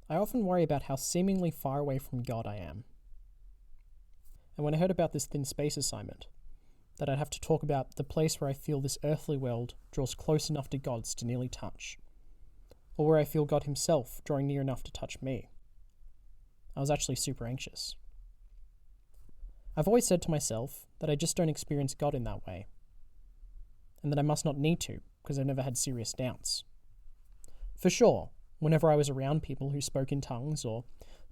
I often worry about how seemingly far away from God I am. And when I heard about this thin space assignment, that I'd have to talk about the place where I feel this earthly world draws close enough to God's to nearly touch, or where I feel God himself drawing near enough to touch me, I was actually super anxious. I've always said to myself that I just don't experience God in that way, and that I must not need to because I've never had serious doubts. For sure, whenever I was around people who spoke in tongues or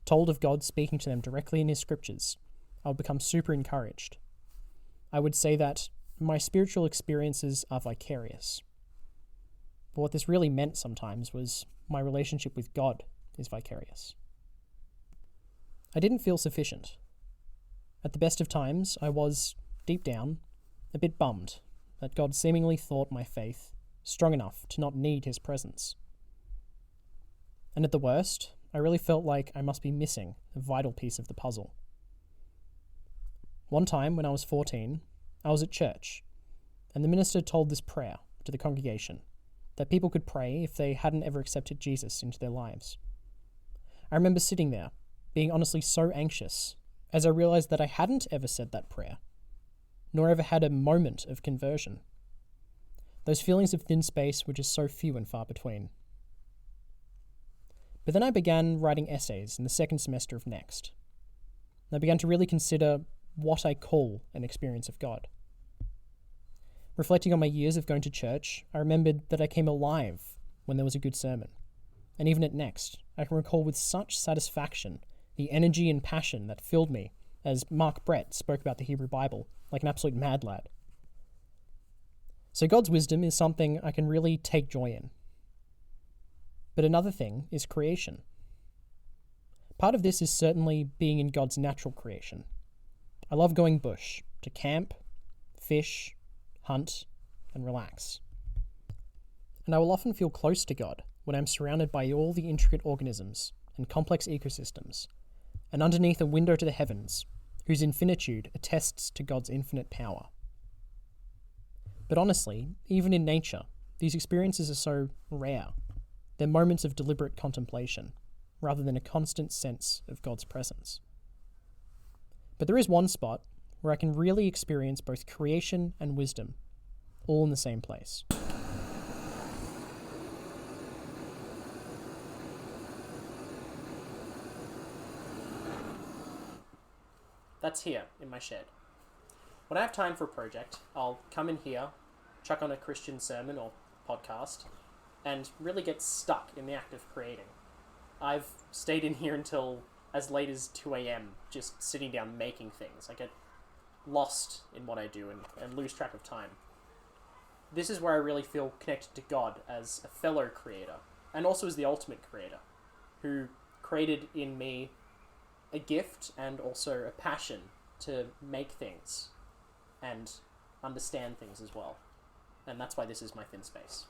told of God speaking to them directly in his scriptures, I would become super encouraged. I would say that my spiritual experiences are vicarious. But what this really meant sometimes was my relationship with God is vicarious. I didn't feel sufficient. At the best of times, I was, deep down, a bit bummed that God seemingly thought my faith strong enough to not need his presence. And at the worst, I really felt like I must be missing a vital piece of the puzzle. One time, when I was 14, I was at church, and the minister told this prayer to the congregation that people could pray if they hadn't ever accepted Jesus into their lives. I remember sitting there, being honestly so anxious, as I realized that I hadn't ever said that prayer, nor ever had a moment of conversion. Those feelings of thin space were just so few and far between. But then I began writing essays in the second semester of Next. I began to really consider what I call an experience of God. Reflecting on my years of going to church, I remembered that I came alive when there was a good sermon. And even at Next, I can recall with such satisfaction the energy and passion that filled me as Mark Brett spoke about the Hebrew Bible like an absolute mad lad. So God's wisdom is something I can really take joy in. But another thing is creation. Part of this is certainly being in God's natural creation. I love going bush, to camp, fish, hunt, and relax. And I will often feel close to God when I'm surrounded by all the intricate organisms and complex ecosystems, and underneath a window to the heavens, whose infinitude attests to God's infinite power. But honestly, even in nature, these experiences are so rare. They're moments of deliberate contemplation, rather than a constant sense of God's presence. But there is one spot where I can really experience both creation and wisdom, all in the same place. That's here, in my shed. When I have time for a project, I'll come in here, chuck on a Christian sermon or podcast, and really get stuck in the act of creating. I've stayed in here until as late as 2 a.m, just sitting down making things. I get lost in what I do and lose track of time. This is where I really feel connected to God as a fellow creator, and also as the ultimate creator, who created in me a gift and also a passion to make things and understand things as well. And that's why this is my thin space.